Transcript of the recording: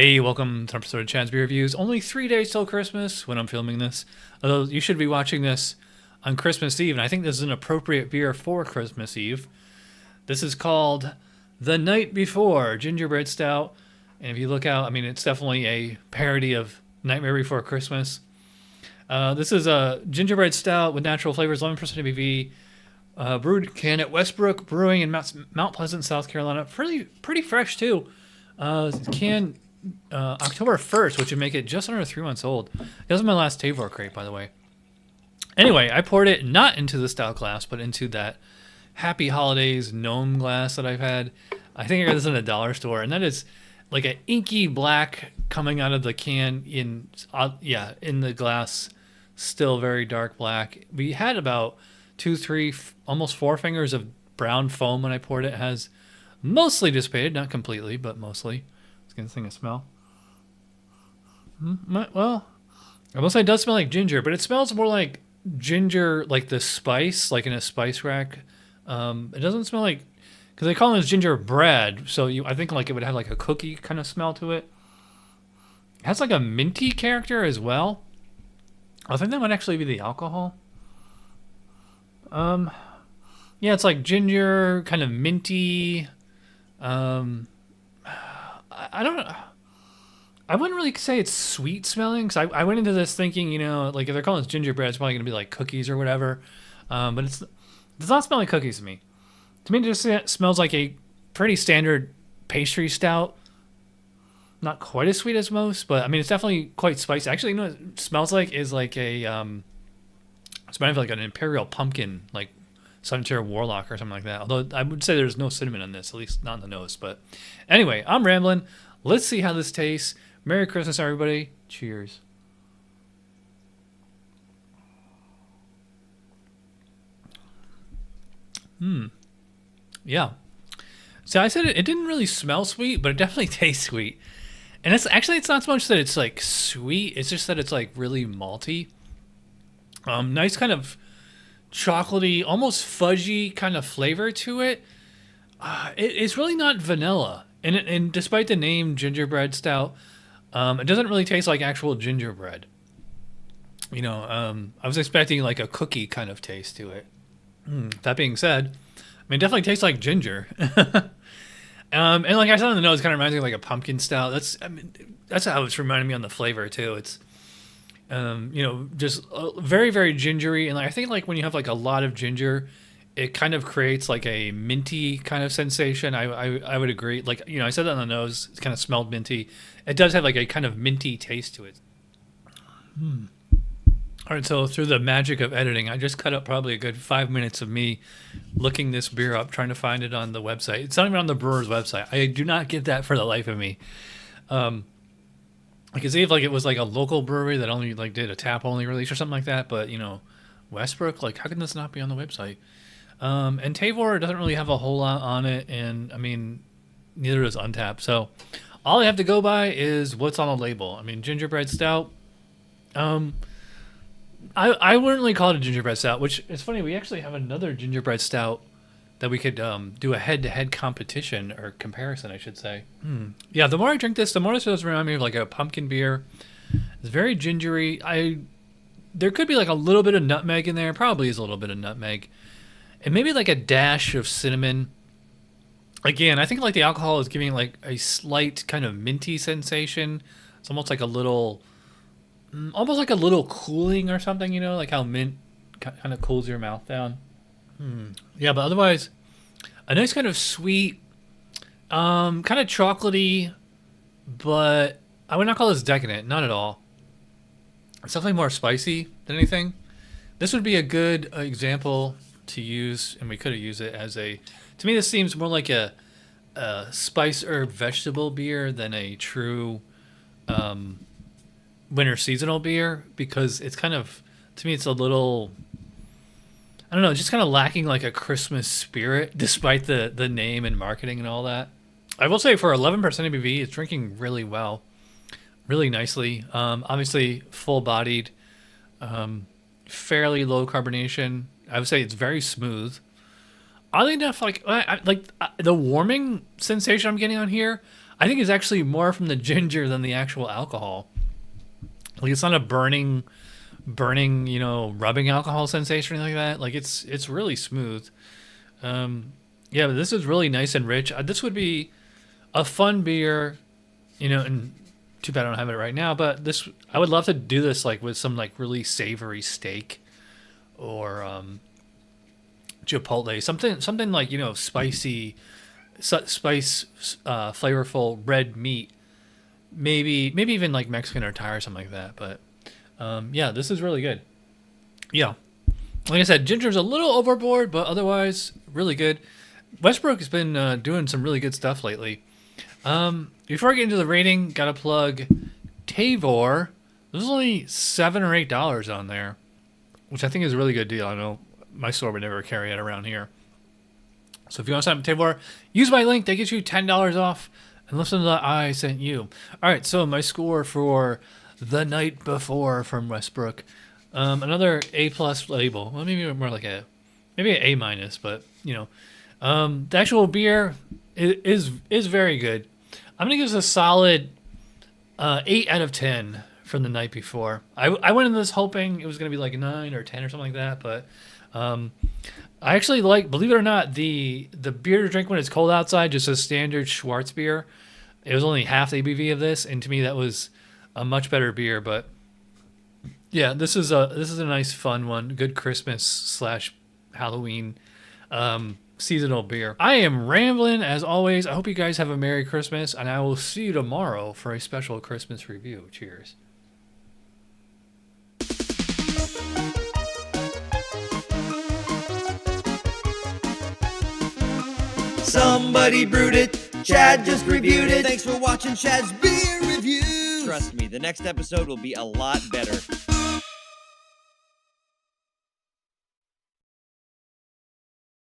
Hey, welcome to an episode of Chad's Beer Reviews. Only 3 days till Christmas when I'm filming this. Although you should be watching this on Christmas Eve, and I think this is an appropriate beer for Christmas Eve. This is called The Night Before Gingerbread Stout. And if you look out, I mean, it's definitely a parody of Nightmare Before Christmas. This is a gingerbread stout with natural flavors, 11% ABV, brewed can at Westbrook Brewing in Mount Pleasant, South Carolina. Pretty fresh too. Can October 1st, which would make it just under 3 months old. That was my last Tavor crate, by the way. Anyway, I poured it not into the stout glass, but into that Happy Holidays gnome glass that I've had. I think I got this in a dollar store, and that is like an inky black coming out of the can in the glass, still very dark black. We had about 2, 3, almost 4 fingers of brown foam when I poured it. It has mostly dissipated, not completely, but mostly. Let's get this thing a smell. Well, I will say it does smell like ginger, but it smells more like ginger, like the spice, like in a spice rack. It doesn't smell like, because they call it gingerbread, so I think like it would have like a cookie kind of smell to it. It has like a minty character as well. I think that might actually be the alcohol. Yeah, it's like ginger, kind of minty. I don't know. I wouldn't really say it's sweet smelling, because I went into this thinking, like if they're calling this gingerbread, it's probably going to be like cookies or whatever. But it does not smell like cookies to me. To me, it just smells like a pretty standard pastry stout. Not quite as sweet as most, but I mean, it's definitely quite spicy. Actually, what it smells like is like a, it's kind of like an imperial pumpkin, like Suntier Warlock or something like that. Although I would say there's no cinnamon in this, at least not in the nose. But anyway, I'm rambling. Let's see how this tastes. Merry Christmas, everybody. Cheers. Yeah. So I said it didn't really smell sweet, but it definitely tastes sweet. And it's not so much that it's like sweet, it's just that it's like really malty. Nice kind of chocolatey, almost fudgy kind of flavor to it. It's really not vanilla. And despite the name gingerbread stout, it doesn't really taste like actual gingerbread. I was expecting like a cookie kind of taste to it. That being said, I mean, it definitely tastes like ginger. And like I said on the nose, it kind of reminds me of like a pumpkin stout. That's how it's reminding me on the flavor too. It's, just very, very gingery. And like, I think like when you have like a lot of ginger, it kind of creates like a minty kind of sensation. I would agree. Like, I said that on the nose, it kind of smelled minty. It does have like a kind of minty taste to it. All right, so through the magic of editing, I just cut up probably a good 5 minutes of me looking this beer up, trying to find it on the website. It's not even on the brewer's website. I do not get that for the life of me. I could see if like it was like a local brewery that only like did a tap only release or something like that, but Westbrook, like how can this not be on the website? And Tavor doesn't really have a whole lot on it, and I mean, neither does Untappd. So all I have to go by is what's on the label. I mean, gingerbread stout. I wouldn't really call it a gingerbread stout, which is funny. We actually have another gingerbread stout that we could do a head-to-head competition or comparison, I should say. Yeah, the more I drink this, the more this does remind me of like a pumpkin beer. It's very gingery. There could be like a little bit of nutmeg in there. Probably is a little bit of nutmeg. And maybe like a dash of cinnamon. Again, I think like the alcohol is giving like a slight kind of minty sensation. It's almost like a little cooling or something, like how mint kind of cools your mouth down. Yeah, but otherwise, a nice kind of sweet, kind of chocolatey, but I would not call this decadent, not at all. It's definitely more spicy than anything. This would be a good example to use, and we could have used it as to me this seems more like a spice herb vegetable beer than a true winter seasonal beer, because it's kind of, to me it's a little, I don't know, just kind of lacking like a Christmas spirit despite the name and marketing and all that. I will say for 11% ABV, it's drinking really well, really nicely. Obviously full bodied, fairly low carbonation. I would say it's very smooth. Oddly enough, like the warming sensation I'm getting on here, I think it's actually more from the ginger than the actual alcohol. Like it's not a burning, rubbing alcohol sensation or anything like that. Like it's really smooth. Yeah, but this is really nice and rich. This would be a fun beer, and too bad I don't have it right now, but I would love to do this like with some like really savory steak or chipotle, something like, spicy, flavorful red meat. Maybe even like Mexican or Thai or something like that. But yeah, this is really good. Yeah. Like I said, ginger's a little overboard, but otherwise really good. Westbrook has been doing some really good stuff lately. Before I get into the rating, gotta plug Tavor. There's only $7 or $8 on there, which I think is a really good deal. I know my store would never carry it around here. So if you want to sign up with Tavor, use my link. That gets you $10 off. And listen to the I sent you. All right, so my score for The Night Before from Westbrook. Another A+ label. Well, maybe more like maybe an A-, but, the actual beer is very good. I'm going to give this a solid 8 out of 10 from The Night Before. I went into this hoping it was going to be like a 9 or 10 or something like that, but I actually like, believe it or not, the beer to drink when it's cold outside, just a standard Schwartz beer. It was only half the ABV of this, and to me that was a much better beer. But yeah, this is a nice fun one, good Christmas / Halloween seasonal beer. I am rambling as always. I hope you guys have a Merry Christmas, and I will see you tomorrow for a special Christmas review. Cheers. Somebody brewed it. Chad just reviewed it. Thanks for watching Chad's Beer Review. Trust me, the next episode will be a lot better.